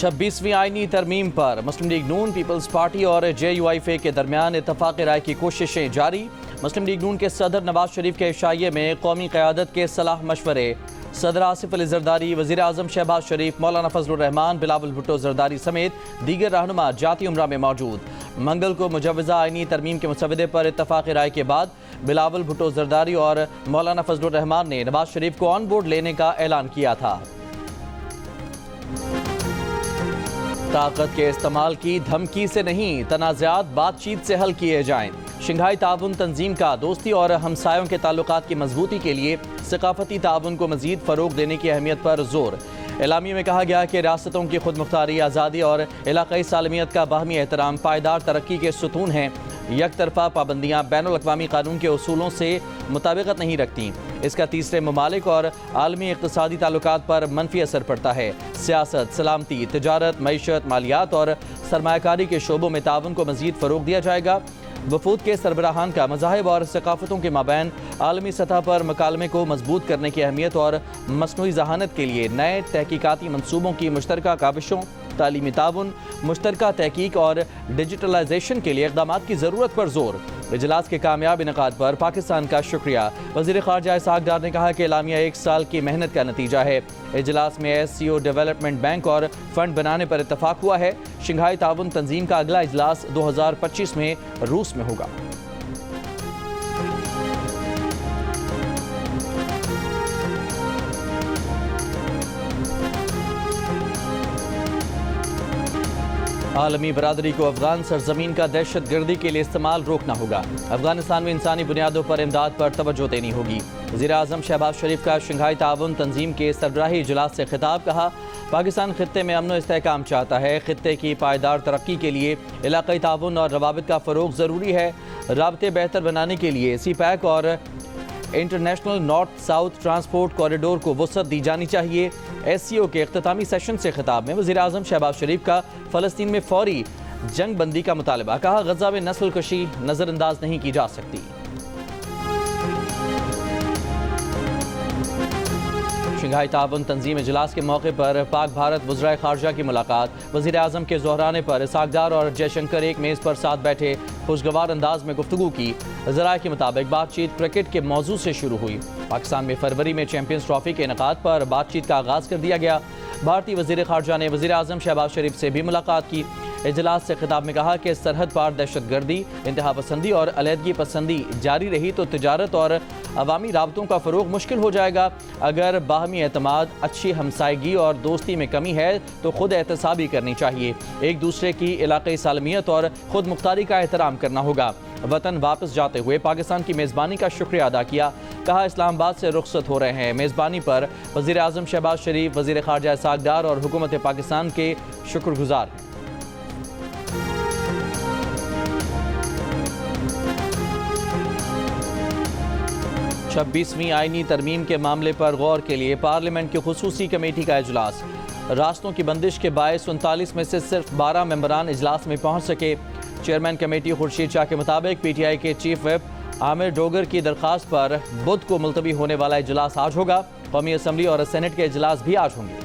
26वीं आईनी तरमीम पर मुस्लिम लीग नून, पीपल्स पार्टी और JUIF के दरमियान इत्तफाक राय की कोशिशें जारी। मुस्लिम लीग नून के सदर नवाज शरीफ के इशाइये में कौमी क़यादत के सलाह मशवरे। सदर आसिफ अली जरदारी, वज़ीर आज़म शहबाज शरीफ, मौलाना फजलुर रहमान, बिलावल भुट्टो जरदारी समेत दीगर रहनुमा जाती उम्रा में मौजूद। मंगल को मुजव्वज़ा आईनी तरमीम के मसवदे पर इत्तफाक राय के बाद बिलावल भुट्टो जरदारी और मौलाना फजलुर रहमान ने नवाज शरीफ को ऑन बोर्ड लेने का ऐलान किया था। ताकत के इस्तेमाल की धमकी से नहीं, तनाज़ात बातचीत से हल किए जाएं। शंघाई ताउन तंजीम का दोस्ती और हमसायों के ताल्लुकात की मजबूती के लिए सकाफती ताउन को मजीद फ़रोग देने की अहमियत पर जोर। एलामी में कहा गया कि रियासतों की खुद मुख्तारी, आज़ादी और इलाक़ाई सालमियत का बाहमी एहतराम पायदार तरक्की के सुतून हैं। एक तरफा पाबंदियाँ बैनुल अक़वामी कानून के उसूलों से मुताबिकत नहीं रखती। इसका तीसरे ममालिक और आलमी इक़्तिसादी ताल्लुकात पर मनफी असर पड़ता है। सियासत, सलामती, तिजारत, मईशत, मालियात और सरमायाकारी के शोबों में ताउन को मज़ीद फ़रोग दिया जाएगा। वफूद के सरबराहान का मज़ाहिब और सकाफ़तों के माबैन आलमी सतह पर मकालमे को मजबूत करने की अहमियत और मसनूई ज़हानत के लिए नए तहकीकाती मनसूबों की मुश्तरका काविशों, तालीमी ताउन, मुश्तरका तहकीक और डिजिटलाइजेशन के लिए इक़दामात की ज़रूरत पर जोर। इजलास के कामयाब इनेकाद पर पाकिस्तान का शुक्रिया। वज़ीर ख़ारजा इसहाक़ डार ने कहा कि एलामिया 1 साल की मेहनत का नतीजा है। इजलास में SCO डेवलपमेंट बैंक और फंड बनाने पर इत्तफाक हुआ है। शंघाई ताउन तंजीम का अगला इजलास 2025 में रूस में होगा। आलमी बरादरी को अफगान सरजमीन का दहशत गर्दी के लिए इस्तेमाल रोकना होगा। अफगानिस्तान में इंसानी बुनियादों पर इमदाद पर तवज्जो देनी होगी। वज़ीर आज़म शहबाज शरीफ का शंघाई ताउन तंजीम के सरबराही इजलास से खिताब। कहा, पाकिस्तान खित्ते में अमन व इस्तेहकाम चाहता है। खित्ते की पायदार तरक्की के लिए इलाक़ाई ताउन और रवाबित का फ़रोग ज़रूरी है। राबते बेहतर बनाने के लिए CPEC और international north south transport corridor को वसअत दी जानी चाहिए। SCO के इख्तितामी सेशन से खिताब में वज़ीर आज़म शहबाज शरीफ का फ़लस्तीन में फ़ौरी जंग बंदी का मुतालबा। कहा, गज़ा में नस्ल कशी नज़रअंदाज नहीं की जा सकती। शंघाई ताउन तंजीम इजलास के मौके पर पाक भारत वज़राए ख़ारजा की मुलाकात। वज़ीर आज़म के ज़ोहराने पर इसहाक़ डार और जयशंकर एक मेज़ पर साथ बैठे, खुशगवार अंदाज में गुफ्तगू की। ज़राए के मुताबिक बातचीत क्रिकेट के मौजू से शुरू हुई। पाकिस्तान में फरवरी में चैंपियंस ट्रॉफी के इनेकाद पर बातचीत का आगाज़ कर दिया गया। भारतीय वज़ीर ख़ारजा ने वज़ीर आज़म शहबाज शरीफ से भी मुलाकात की। इजलास से खिताब में कहा कि सरहद पार दहशत गर्दी, इंतहा पसंदी और अलहदगी पसंदी जारी रही तो तिजारत और अवामी राबतों का फ़रोग मुश्किल हो जाएगा। अगर बाहमी एतमाद, अच्छी हमसायगी और दोस्ती में कमी है तो ख़ुद एहतसाबी करनी चाहिए। एक दूसरे की इलाक़ाई सालमियत और ख़ुद मुख्तारी का एहतराम करना होगा। वतन वापस जाते हुए पाकिस्तान की मेज़बानी का शुक्रिया अदा किया। कहा, इस्लामाबाद से रुखसत हो रहे हैं। मेज़बानी पर वज़ीर आज़म शहबाज शरीफ, वज़ीर ख़ारजा इसहाक़ डार और हुकूमत पाकिस्तान के शुक्रगुज़ार हैं। छब्बीसवीं आईनी तरमीम के मामले पर गौर के लिए पार्लियामेंट की खुसूसी कमेटी का इजलास। रास्तों की बंदिश के बायस 39 में से सिर्फ 12 मेंबरान इजलास में पहुंच सके। चेयरमैन कमेटी खुर्शीद शाह के मुताबिक PTI के चीफ व्हिप आमिर डोगर की दरख्वास्त पर बुध को मुलतवी होने वाला इजलास आज होगा। कौमी असम्बली और सेनेट के इजलास भी आज होंगे।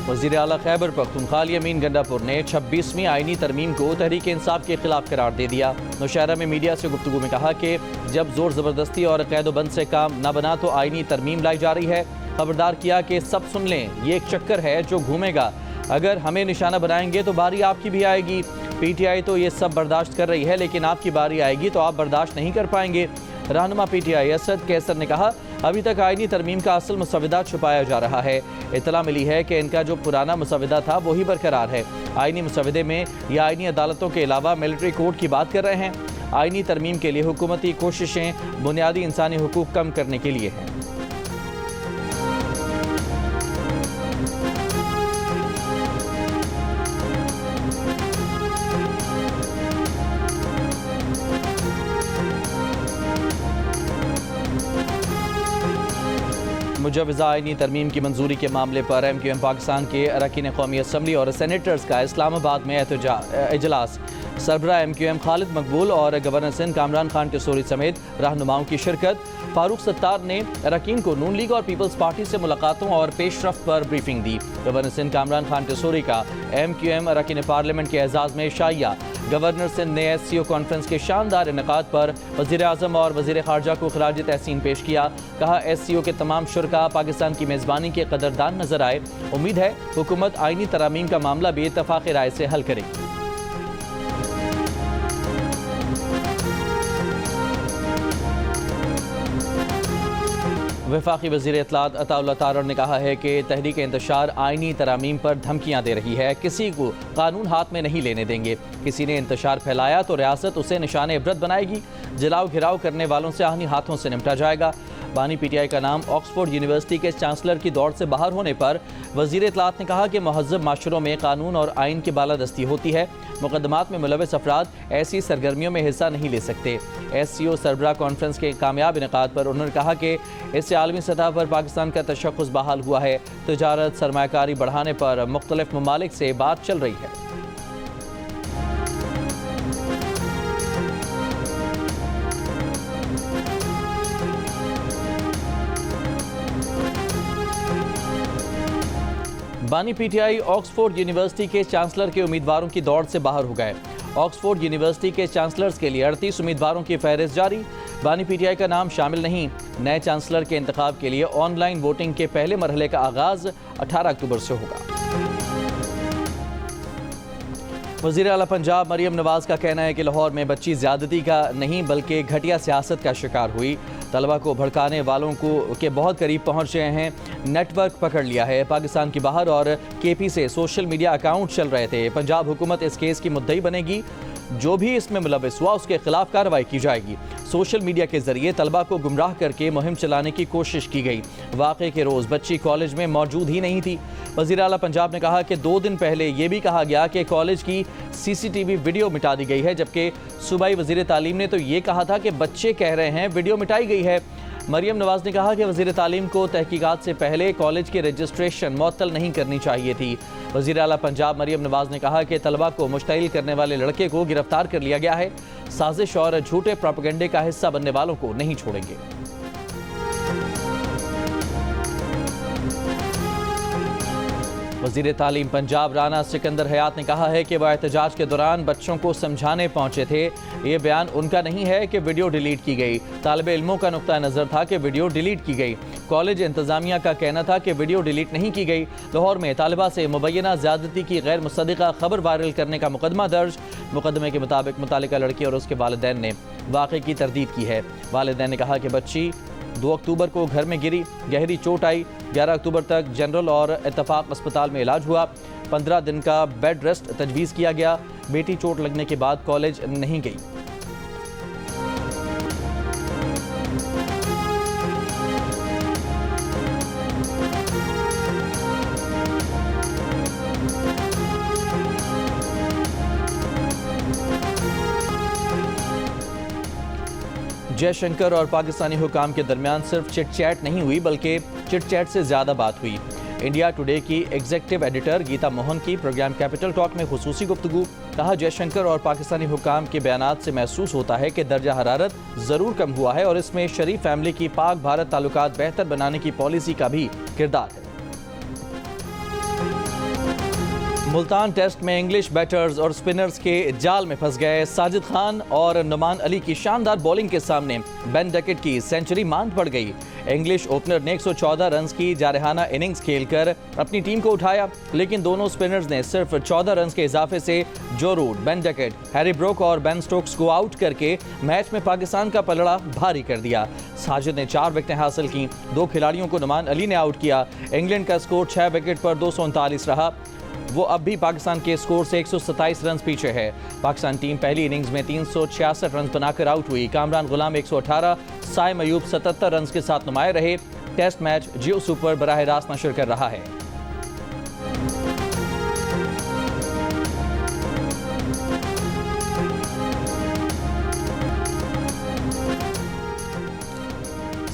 वज़ीर आला खैबर पख्तूनख्वा अमीन गंडापुर ने 26वीं आईनी तरमीम को तहरीक इंसाफ के खिलाफ करार दे दिया। नौशहरा में मीडिया से गुफ्तगू में कहा कि जब जोर ज़बरदस्ती और कैदोबंद से काम न बना तो आईनी तरमीम लाई जा रही है। खबरदार किया कि सब सुन लें, ये एक चक्कर है जो घूमेगा। अगर हमें निशाना बनाएंगे तो बारी आपकी भी आएगी। PTI तो ये सब बर्दाश्त कर रही है, लेकिन आपकी बारी आएगी तो आप बर्दाश्त नहीं कर पाएंगे। रहनुमा PTI असद कैसर ने कहा, अभी तक आईनी तरमीम का असल मुसविदा छुपाया जा रहा है। इतला मिली है कि इनका जो पुराना मुसविदा था वही बरकरार है। आईनी मुसविदे में या आईनी अदालतों के अलावा मिलिट्री कोर्ट की बात कर रहे हैं। आईनी तरमीम के लिए हुकूमती कोशिशें बुनियादी इंसानी हुकूक कम करने के लिए हैं। मुजव्वज़ा आईनी तरमीम की मंजूरी के मामले पर MQM पाकिस्तान के अरकान कौमी असम्बली और सेनेटर्स का इस्लामाबाद में इजलास। सरबराह MQM खालिद मकबूल और गवर्नर सिंध कामरान खान टिसोरी समेत रहनुमाओं की शिरकत। फारूक सत्तार ने अरकान को नून लीग और पीपल्स पार्टी से मुलाकातों और पेशरफ्त पर ब्रीफिंग दी। गवर्नर सिंध कामरान खान टिसोरी का MQM अरकान पार्लियामेंट के एजाज में शाइया। गवर्नर सिंध ने SCO कॉन्फ्रेंस के शानदार इनेकाद पर वज़ीर आज़म और वज़ीर ख़ारजा को खराज तहसीन पेश किया। कहा SCO के तमाम शुरका पाकिस्तान की मेज़बानी के कदरदान नजर आए। उम्मीद है हुकूमत आइनी तरामीम का मामला भी इत्तफ़ाक़ राय से हल करेगी। वफाकी वज़ीर इत्तलात अताउल्लाह तारड़ ने कहा है कि तहरीक इंतशार आइनी तरामीम पर धमकियाँ दे रही है। किसी को कानून हाथ में नहीं लेने देंगे। किसी ने इंतशार फैलाया तो रियासत उसे निशान इबरत बनाएगी। जलाओ घिराव करने वालों से आहिनी हाथों से निपटा जाएगा। बानी PTI का नाम ऑक्सफोर्ड यूनिवर्सिटी के चांसलर की दौड़ से बाहर होने पर वज़ीर इत्तलात ने कहा कि महज़ब माशरों में कानून और आइन की बालादस्ती होती है। मुकदमात में मुलविस अफराद ऐसी सरगर्मियों में हिस्सा नहीं ले सकते। SCO सरबराह कॉन्फ्रेंस के कामयाब इनेकाद पर उन्होंने कहा कि इससे आलमी सतह पर पाकिस्तान का तशख़्ख़ुस बहाल हुआ है। तिजारत सरमायाकारी बढ़ाने पर मुख्तलिफ ममालिक से बात चल रही है। बानी PTI ऑक्सफोर्ड यूनिवर्सिटी के चांसलर के उम्मीदवारों की दौड़ से बाहर हो गए। ऑक्सफोर्ड यूनिवर्सिटी के चांसलर्स के लिए 38 उम्मीदवारों की फहरिस्त जारी। बानी PTI का नाम शामिल नहीं। नए चांसलर के इंतखाब के लिए ऑनलाइन वोटिंग के पहले मरहले का आगाज 18 अक्टूबर से होगा। वज़ीर आला पंजाब मरियम नवाज का कहना है कि लाहौर में बच्ची ज़्यादती का नहीं बल्कि घटिया सियासत का शिकार हुई। तलबा को भड़काने वालों को के बहुत करीब पहुंच गए हैं। नेटवर्क पकड़ लिया है। पाकिस्तान की बाहर और KP से सोशल मीडिया अकाउंट चल रहे थे। पंजाब हुकूमत इस केस की मुद्दई बनेगी। जो भी इसमें मुलविस हुआ उसके खिलाफ कार्रवाई की जाएगी। सोशल मीडिया के जरिए तलबा को गुमराह करके मुहिम चलाने की कोशिश की गई। वाक़े के रोज़ बच्ची कॉलेज में मौजूद ही नहीं थी। वज़ीर आला पंजाब ने कहा कि 2 दिन पहले ये भी कहा गया कि कॉलेज की CCTV वीडियो मिटा दी गई है, जबकि सूबाई वज़ीर तालीम ने तो ये कहा था कि बच्चे कह रहे हैं वीडियो मिटाई गई है। मरियम नवाज ने कहा कि वज़ीर तालीम को तहकीकात से पहले कॉलेज की रजिस्ट्रेशन मुअत्तल नहीं करनी चाहिए थी। वज़ीर आला पंजाब मरियम नवाज ने कहा कि तलबा को मुश्तइल करने वाले लड़के को गिरफ्तार कर लिया गया है। साजिश और झूठे प्रोपेगेंडे का हिस्सा बनने वालों को नहीं छोड़ेंगे। वज़ीर तालीम पंजाब राना सिकंदर हयात ने कहा है कि वह एहतजाज के दौरान बच्चों को समझाने पहुंचे थे। ये बयान उनका नहीं है कि वीडियो डिलीट की गई। तालिबे इल्मों का नुक्ता नज़र था कि वीडियो डिलीट की गई। कॉलेज इंतज़ामिया का कहना था कि वीडियो डिलीट नहीं की गई। लाहौर में तालिबा से मुबैना ज़्यादती की गैर मुसद्दिक़ा खबर वायरल करने का मुकदमा दर्ज। मुकदमे के मुताबिक मुतालिका लड़की और उसके वालिदैन ने वाक़े की तरदीद की है। वालिदैन ने कहा कि बच्ची 2 अक्टूबर को घर में गिरी, गहरी चोट आई। 11 अक्टूबर तक जनरल और इत्तफाक अस्पताल में इलाज हुआ। 15 दिन का बेड रेस्ट तजवीज़ किया गया। बेटी चोट लगने के बाद कॉलेज नहीं गई। जयशंकर और पाकिस्तानी हुकाम के दरमियान सिर्फ चिट चैट नहीं हुई बल्कि चिट चैट से ज़्यादा बात हुई। इंडिया टुडे की एग्जीक्यूटिव एडिटर गीता मोहन की प्रोग्राम कैपिटल टॉक में खुसूसी गुफ्तगू। कहा जयशंकर और पाकिस्तानी हुकाम के बयानात से महसूस होता है कि दर्जा हरारत ज़रूर कम हुआ है और इसमें शरीफ फैमिली की पाक भारत ताल्लुकात बेहतर बनाने की पॉलिसी का भी किरदार है। मुल्तान टेस्ट में इंग्लिश बैटर्स और स्पिनर्स के जाल में फंस गए। साजिद खान और नुमान अली की शानदार बॉलिंग के सामने बेन डकेट की सेंचुरी मांद पड़ गई। इंग्लिश ओपनर ने 114 रन्स की जारहाना इनिंग्स खेलकर अपनी टीम को उठाया, लेकिन दोनों स्पिनर्स ने सिर्फ 14 रन्स के इजाफे से जो Root, Ben Duckett, Harry Brook और बेन स्टोक्स को आउट करके मैच में पाकिस्तान का पलड़ा भारी कर दिया। साजिद ने 4 विकेटें हासिल की। 2 खिलाड़ियों को नुमान अली ने आउट किया। इंग्लैंड का स्कोर 6 विकेट पर 239 रहा। वो अब भी पाकिस्तान के स्कोर से 127 रन पीछे है। पाकिस्तान टीम पहली इनिंग्स में 366 रन बनाकर आउट हुई। कामरान गुलाम 118, साइम अयूब 77 रन के साथ नुमाए रहे। टेस्ट मैच जियो सुपर बराह रास्त नशर कर रहा है।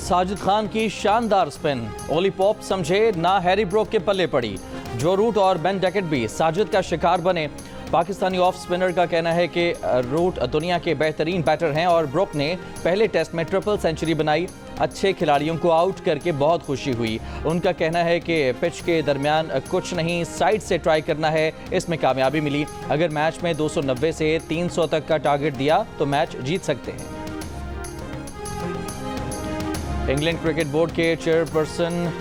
साजिद खान की शानदार स्पिन, ओली पॉप समझे ना हैरी ब्रोक के पल्ले पड़ी। जो रूट और बेन डकेट भी साजिद का शिकार बने। पाकिस्तानी ऑफ स्पिनर का कहना है कि रूट दुनिया के बेहतरीन बैटर हैं और ब्रुक ने पहले टेस्ट में ट्रिपल सेंचुरी बनाई। अच्छे खिलाड़ियों को आउट करके बहुत खुशी हुई। उनका कहना है कि पिच के दरमियान कुछ नहीं, साइड से ट्राई करना है, इसमें कामयाबी मिली। अगर मैच में 290 से 300 तक का टारगेट दिया तो मैच जीत सकते हैं। इंग्लैंड क्रिकेट बोर्ड के चेयरपर्सन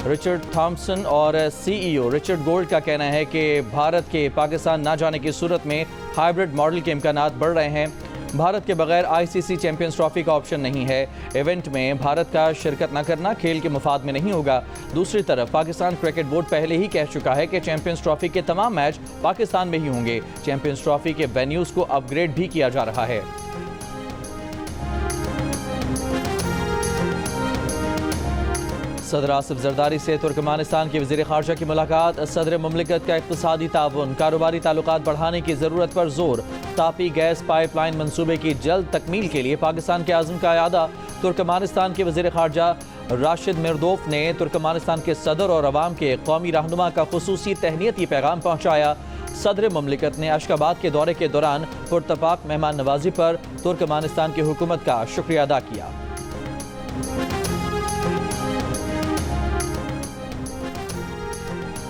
रिचर्ड थॉम्सन और सीईओ रिचर्ड गोल्ड का कहना है कि भारत के पाकिस्तान ना जाने की सूरत में हाइब्रिड मॉडल के इम्कानात बढ़ रहे हैं। भारत के बगैर आईसीसी चैंपियंस ट्रॉफी का ऑप्शन नहीं है। इवेंट में भारत का शिरकत न करना खेल के मुफाद में नहीं होगा। दूसरी तरफ पाकिस्तान क्रिकेट बोर्ड पहले ही कह चुका है कि चैंपियंस ट्रॉफी के तमाम मैच पाकिस्तान में ही होंगे। चैंपियंस ट्रॉफी के वेन्यूज को अपग्रेड भी किया जा रहा है। सदर आसिफ जरदारी से तुर्कमानिस्तान के वज़ीर ख़ारजा की मुलाकात। सदर मुमलिकत का इक़्तिसादी ताउन, कारोबारी ताल्लुकात बढ़ाने की ज़रूरत पर जोर। तापी गैस पाइपलाइन मंसूबे की जल्द तकमील के लिए पाकिस्तान के आज़म का इरादा। तुर्कमानिस्तान के वज़ीर ख़ारजा राशिद मिर्दोफ ने तुर्कमानिस्तान के सदर और अवाम के कौमी रहनुमा का खुसूसी तहनीती पैगाम पहुँचाया। सदर मुमलिकत ने अशकाबाद के दौरे के दौरान पुरतपाक मेहमान नवाजी पर तुर्कमानिस्तान की हुकूमत का शुक्रिया अदा किया।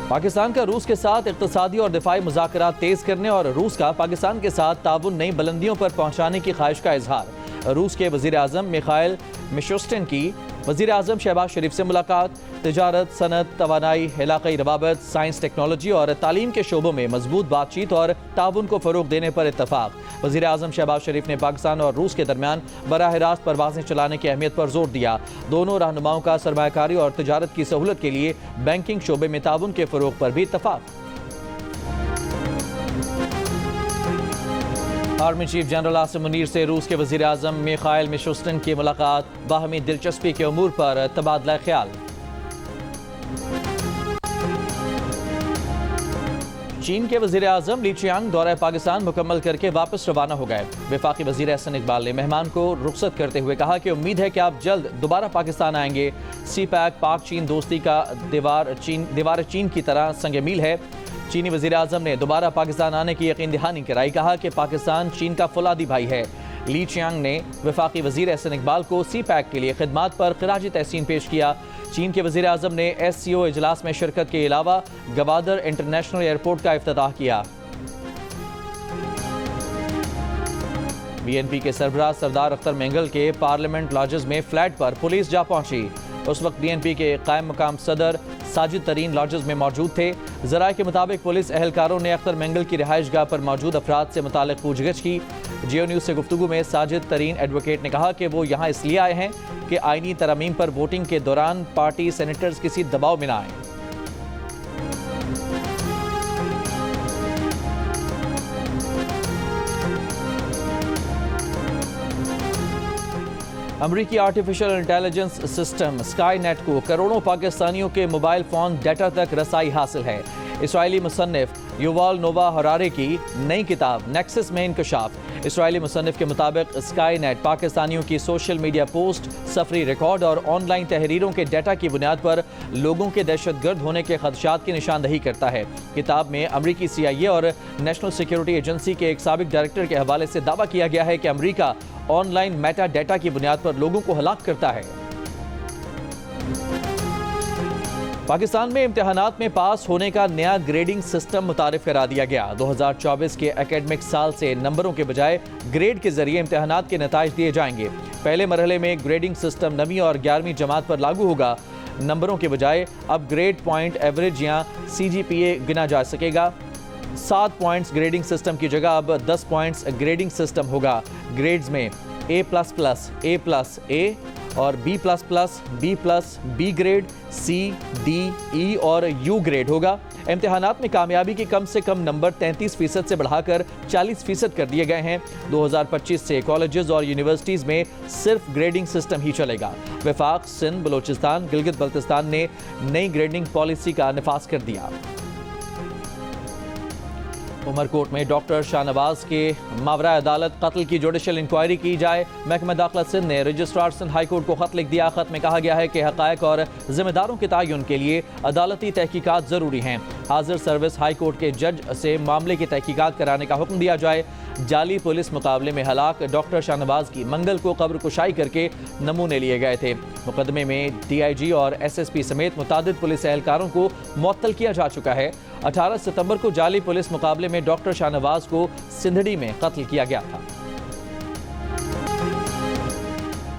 पाकिस्तान का रूस के साथ इक़्तिसादी और दिफाई मुज़ाकरात तेज़ करने और रूस का पाकिस्तान के साथ ताउन नई बुलंदियों पर पहुँचाने की ख्वाहिश का इजहार। रूस के वज़ीर आज़म मिखाइल मिशुस्टिन की वज़ीर आज़म शहबाज शरीफ से मुलाकात। तिजारत, सनत, तवानाई, इलाक़ाई रवाबत, साइंस, टेक्नोलॉजी और तालीम के शोबों में मजबूत बातचीत और ताउन को फ़रोग़ देने पर इत्तफ़ाक़। वज़ीर आज़म शहबाज शरीफ ने पाकिस्तान और रूस के दरमियान बराह रास्त परवाज़ें चलाने की अहमियत पर जोर दिया। दोनों रहनुमाओं का सरमायाकारी और तिजारत की सहूलत के लिए बैंकिंग शोबे में ताउन के फ़रोग़ पर भी इत्तफ़ाक़। Army chief general Asim Munir से रूस के वज़ीर आज़म मिखाइल मिशुस्टिन की मुलाकात। बाहमी दिलचस्पी के उमूर पर तबादला ख्याल। चीन के वज़ीर आज़म ली चियांग दौरा पाकिस्तान मुकम्मल करके वापस रवाना हो गए। वफाकी वज़ीर एहसन इकबाल ने मेहमान को रुखसत करते हुए कहा कि उम्मीद है कि आप जल्द दोबारा पाकिस्तान आएंगे। सी पैक पाक चीन दोस्ती का दीवार चीन की तरह संग मील है। चीनी वज़ीर आज़म ने दोबारा पाकिस्तान आने की यकीन दहानी कराई। कहा कि पाकिस्तान चीन का फौलादी भाई है। ली चियांग ने वफाकी वज़ीर एहसन इकबाल को सी पैक के लिए खिदमात पर खिराजी तहसीन पेश किया। चीन के वज़ीर आज़म ने SCO इजलास में शिरकत के अलावा गवादर इंटरनेशनल एयरपोर्ट का इफ्तिताह किया। BNP के सरबराह सरदार अख्तर मेंगल के पार्लियामेंट लॉजेस में फ्लैट पर पुलिस जा पहुंची। उस वक्त BNP के कायम मकाम सदर साजिद तरीन लॉजेस में मौजूद थे। ज़राए के मुताबिक पुलिस एहलकारों ने अख्तर मेंगल की रिहाइश गाह पर मौजूद अफराद से मुतालिक पूछगिछ की। जियो न्यूज़ से गुफ्तगू में साजिद तरीन एडवोकेट ने कहा कि वो यहाँ इसलिए आए हैं कि आईनी तरमीम पर वोटिंग के दौरान पार्टी सेनेटर्स किसी दबाव में न आए। अमरीकी artificial intelligence system sky net को करोड़ों पाकिस्तानियों के मोबाइल फ़ोन डाटा तक रसाई हासिल है। इसराइली मुसन्निफ युवाल नोवा हरारे की नई किताब नेक्सस में इंकशाफ। इसराइली मुसन्निफ के मुताबिक स्काई नेट पाकिस्तानियों की सोशल मीडिया पोस्ट, सफरी रिकॉर्ड और ऑनलाइन तहरीरों के डाटा की बुनियाद पर लोगों के दहशतगर्द होने के खदशात की निशानदही करता है। किताब में अमरीकी CIA और नेशनल सिक्योरिटी एजेंसी के एक साबिक डायरेक्टर के हवाले से दावा किया गया है कि अमरीका ऑनलाइन मेटा डाटा की बुनियाद पर लोगों को हलाक करता है। पाकिस्तान में इम्तिहानात में पास होने का नया ग्रेडिंग सिस्टम मुतारिफ करा दिया गया। 2024 के एकेडमिक साल से नंबरों के बजाय ग्रेड के जरिए इम्तिहानात के नताइज दिए जाएंगे। पहले मरहले में ग्रेडिंग सिस्टम 9वीं और 11वीं जमात पर लागू होगा। नंबरों के बजाय अब ग्रेड पॉइंट एवरेज या CGPA गिना जा सकेगा। 7 पॉइंट्स ग्रेडिंग सिस्टम की जगह अब 10 पॉइंट्स ग्रेडिंग सिस्टम होगा। ग्रेड्स में A++, A+, और B++, B grade, C, D, E और U ग्रेड होगा। इम्तिहानात में कामयाबी के कम से कम नंबर 33% से बढ़ाकर 40% कर दिए गए हैं। 2025 से कॉलेजेस और यूनिवर्सिटीज़ में सिर्फ ग्रेडिंग सिस्टम ही चलेगा। वफाक, सिंध, बलोचिस्तान, गिलगित बल्तिस्तान ने नई ग्रेडिंग पॉलिसी का नफाज कर दिया। उमरकोट में डॉक्टर शाहनवाज के मावरा अदालत कत्ल की जुडिशल इंक्वायरी की जाए। महकमा दाखिला सिंध ने रजिस्ट्रार सिंध हाई कोर्ट को खत लिख दिया। खत में कहा गया है कि हक़ायक़ और जिम्मेदारों के तयन के लिए अदालती तहकीकात ज़रूरी हैं। हाजिर सर्विस हाई कोर्ट के जज से मामले की तहकीकात कराने का हुक्म दिया जाए। जाली पुलिस मुकाबले में हलाक डॉक्टर शाहनवाज की मंगल को कब्र कुशाई करके नमूने लिए गए थे। मुकदमे में DIG और SSP समेत मुतादिद पुलिस एहलकारों को मुअत्तल किया जा चुका है। 18 सितंबर को जाली पुलिस मुकाबले में डॉक्टर शाहनवाज को सिंधड़ी में कत्ल किया गया था।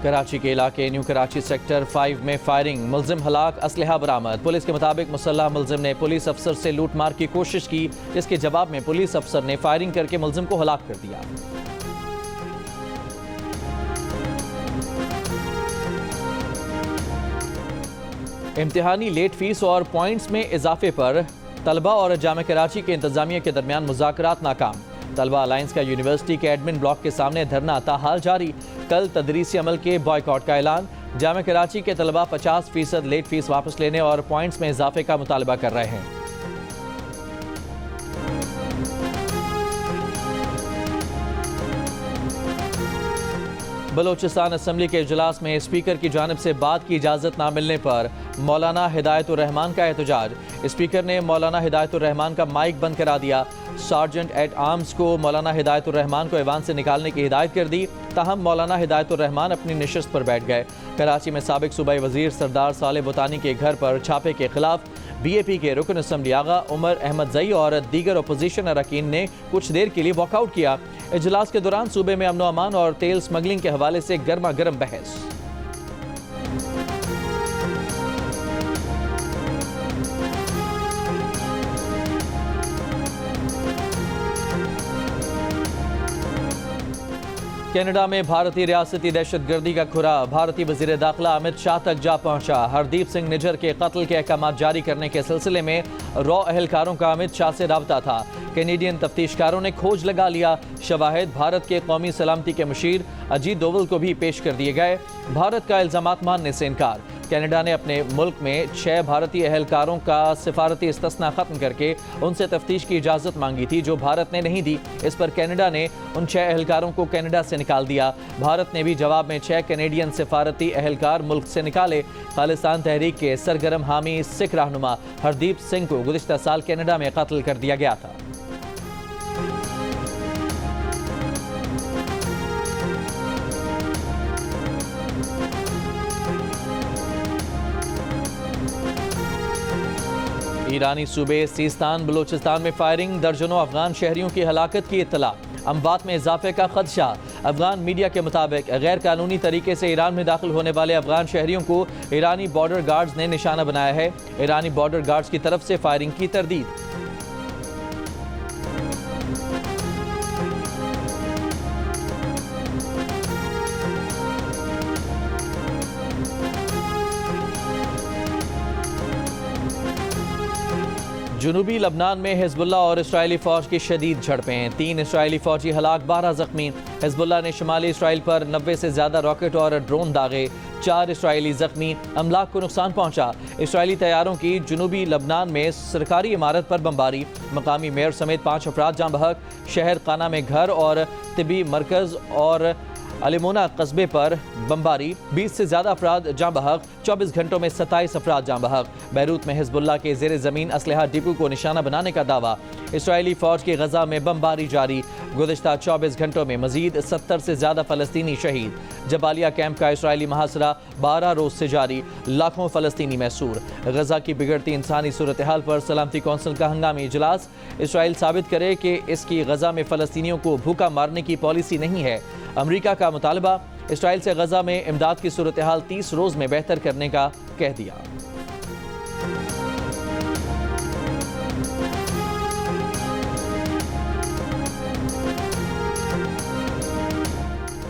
कराची के इलाके न्यू कराची सेक्टर 5 में फायरिंग, मुलजिम हलाक, असलहा बरामद। पुलिस के मुताबिक मुसल्लह मुलजिम ने पुलिस अफसर से लूट मार की कोशिश की, जिसके जवाब में पुलिस अफसर ने फायरिंग करके मुलजिम को हलाक कर दिया। इम्तिहानी लेट फीस और पॉइंट्स में इजाफे पर तलबा और जामे कराची के इंतजामिया के दरमियान मुज़ाकरात नाकाम। तलबा अलायंस का यूनिवर्सिटी के एडमिन ब्लॉक के सामने धरना ताहाल जारी। कल तदरीसी अमल के बॉयकॉट का ऐलान। जामे कराची के तलबा 50% लेट फीस वापस लेने और पॉइंट्स में इजाफे का मुतालबा कर रहे हैं। बलोचिस्तान असम्बली के इजलास में स्पीकर की जानिब से बात की इजाज़त न मिलने पर मौलाना हिदायतुर रहमान का एहतजाज। स्पीकर ने मौलाना हिदायतुर रहमान का माइक बंद करा दिया। सार्जेंट एट आर्म्स को मौलाना हिदायतुर रहमान को ऐवान से निकालने की हिदायत कर दी। ताहम मौलाना हिदायतुर रहमान अपनी नशिस्त पर बैठ गए। कराची में साबिक सूबाई वजीर सरदार साले बुतानी के घर पर छापे के खिलाफ BAP के रुकन असम्बली आगा उमर अहमद जई और दीगर अपोजिशन अरकान ने कुछ देर के लिए वॉकआउट किया। इजलास के दौरान सूबे में अमन अमान और तेल स्मगलिंग के हवाले से गर्मा गर्म बहस। कनाडा में भारतीय रियासती दहशतगर्दी का खुरा। भारतीय वजीर दाखिला अमित शाह तक जा पहुंचा। हरदीप सिंह निज्जर के कत्ल के अहकाम जारी करने के सिलसिले में रॉ अहलकारों का अमित शाह से राब्ता था। कैनेडियन तफ्तीशकारों ने खोज लगा लिया। शवाहिद भारत के कौमी सलामती के मुशीर अजीत डोवल को भी पेश कर दिए गए। भारत का इल्जामात मानने से इनकार। कनाडा ने अपने मुल्क में 6 भारतीय अहलकारों का सिफारती इस्तिस्ना खत्म करके उनसे तफ्तीश की इजाज़त मांगी थी, जो भारत ने नहीं दी। इस पर कनाडा ने उन 6 अहलकारों को कनाडा से निकाल दिया। भारत ने भी जवाब में 6 कैनेडियन सिफारती अहलकार मुल्क से निकाले। खालिस्तान तहरीक के सरगर्म हामी सिख रहनुमा हरदीप सिंह को गुज़िश्ता साल कनाडा में कत्ल कर दिया गया था। ईरानी सूबे सीस्तान बलोचिस्तान में फायरिंग, दर्जनों अफगान शहरियों की हलाकत की इत्तला। अमवात में इजाफे का खदशा। अफगान मीडिया के मुताबिक गैर कानूनी तरीके से ईरान में दाखिल होने वाले अफगान शहरियों को ईरानी बॉर्डर गार्ड्स ने निशाना बनाया है। ईरानी बॉर्डर गार्ड्स की तरफ से फायरिंग की तरदीद। जुनूबी लबनान में हिजबुल्ला और इसराइली फौज की शदीद झड़पें। 3 इसराइली फौजी हलाक, 12 जख्मी। हिजबुल्ला ने शुमाली इसराइल पर 90 से ज्यादा रॉकेट और ड्रोन दागे। 4 इसराइली जख्मी, अमलाक को नुकसान पहुंचा। इसराइली तैयारों की जुनूबी लबनान में सरकारी इमारत पर बमबारी। मकामी मेयर समेत 5 अफराद जाँ बहक। शहर काना में घर और तिबी मरकज और अलिमोना कस्बे पर बमबारी। 20 से ज्यादा अफराद जाँ बहक। 24 घंटों में 27 अफराद जाँ बहक। बैरूत में हिजबुल्ला के ज़ेर ज़मीन असलहा डिपो को निशाना बनाने का दावा। इसराइली फौज की गजा में बमबारी जारी। गुज़िश्ता 24 घंटों में मजीद 70 से ज्यादा फ़लस्तीनी शहीद। जबालिया कैंप का इसराइली मुहासरा 12 रोज से जारी। लाखों फ़लस्तीनी महसूर। गजा की बिगड़ती इंसानी सूरत हाल पर सलामती कौंसिल का हंगामी इजलास। इसराइल साबित करे कि इसकी गजा में फ़लस्तीनियों को भूखा मारने की पॉलिसी नहीं है। अमरीका का मुतालबा। इसराइल से गजा में इमदाद की सूरत हाल 30 रोज में बेहतर करने का कह दिया।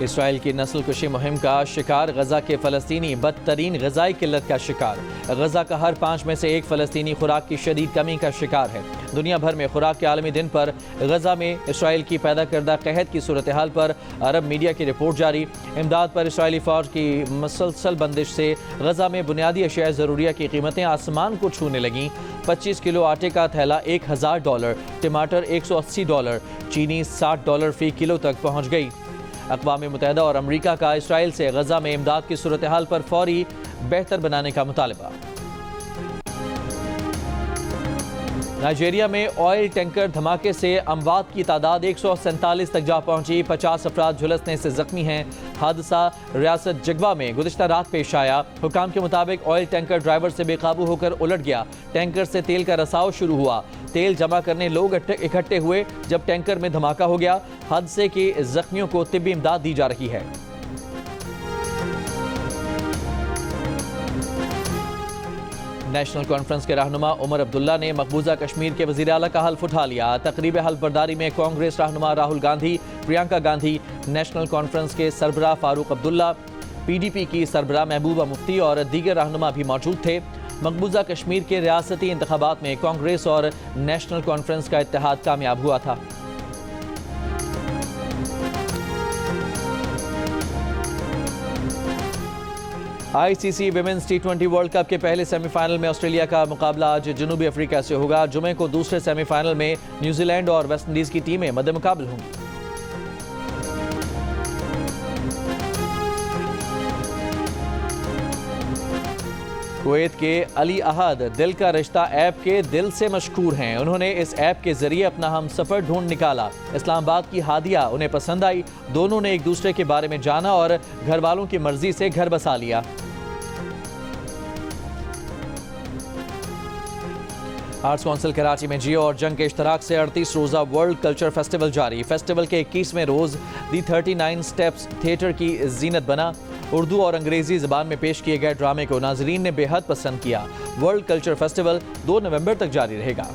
इसराइल की नस्ल कुशी मुहिम का शिकार गजा के फ़लस्तीनी, बदतरीन ग़िज़ाई किल्लत का शिकार। गजा का हर 5 में से 1 फ़लस्तीनी खुराक की शदीद कमी का शिकार है। दुनिया भर में खुराक के आलमी दिन पर गजा में इसराइल की पैदा करदा कहत की सूरत हाल पर अरब मीडिया की रिपोर्ट जारी। इमदाद पर इसराइली फ़ौज की मुसलसल बंदिश से गजा में बुनियादी अशिया ज़रूरिया की कीमतें आसमान को छूने लगीं। 25 किलो आटे का थैला $1000, टमाटर $180, चीनी $60 फ़ी किलो तक पहुँच गई। अक़वाम मुत्तहिदा और अमरीका का इसराइल से गजा में इमदाद की सूरत हाल पर फौरी बेहतर बनाने का मुतालबा। नाइजीरिया में ऑयल टैंकर धमाके से अमवात की तादाद 147 तक जा पहुंची। 50 अफराद झुलसने से जख्मी हैं। हादसा रियासत जगवा में गुज़िश्ता रात पेश आया। हुकाम के मुताबिक ऑयल टैंकर ड्राइवर से बेकाबू होकर उलट गया। टैंकर से तेल का रसाव शुरू हुआ। तेल जमा करने लोग इकट्ठे हुए जब टैंकर में धमाका हो गया। हादसे के जख्मियों को तिब्बी इमदाद दी जा रही है। नेशनल कॉन्फ्रेंस के रहनुमा उमर अब्दुल्ला ने मकबूजा कश्मीर के वज़ीर आला का हल्फ उठा लिया। तकरीब हल्फ बर्दारी में कांग्रेस रहनुमा राहुल गांधी, प्रियंका गांधी, नेशनल कॉन्फ्रेंस के सरबराह फारूक अब्दुल्ला, PDP की सरबराह महबूबा मुफ्ती और दीगर रहनुमा भी मौजूद थे। मकबूजा कश्मीर के रियासती इंतखाबात में कांग्रेस और नेशनल कॉन्फ्रेंस का इत्तेहाद कामयाब हुआ था। ICC women's T20 world cup के पहले सेमीफाइनल में ऑस्ट्रेलिया का मुकाबला आज जनूबी अफ्रीका से होगा। जुमे को दूसरे सेमीफाइनल में न्यूजीलैंड और वेस्टइंडीज की टीमें मद्दे मुकाबले होंगी। कुवैत के अली अहद दिल का रिश्ता ऐप के दिल से मशहूर हैं। उन्होंने इस ऐप के जरिए अपना हम सफ़र ढूंढ निकाला। इस्लामाबाद की हादिया उन्हें पसंद आई। दोनों ने एक दूसरे के बारे में जाना और घर वालों की मर्जी से घर बसा लिया। आर्ट्स काउंसिल कराची में जियो और जंग के इश्तराक से 38 रोज़ा वर्ल्ड कल्चर फेस्टिवल जारी। फेस्टिवल के 21वें रोज़ दी 39 स्टेप्स थिएटर की जीनत बना। उर्दू और अंग्रेजी ज़बान में पेश किए गए ड्रामे को नाजरीन ने बेहद पसंद किया। वर्ल्ड कल्चर फेस्टिवल 2 नवंबर तक जारी रहेगा।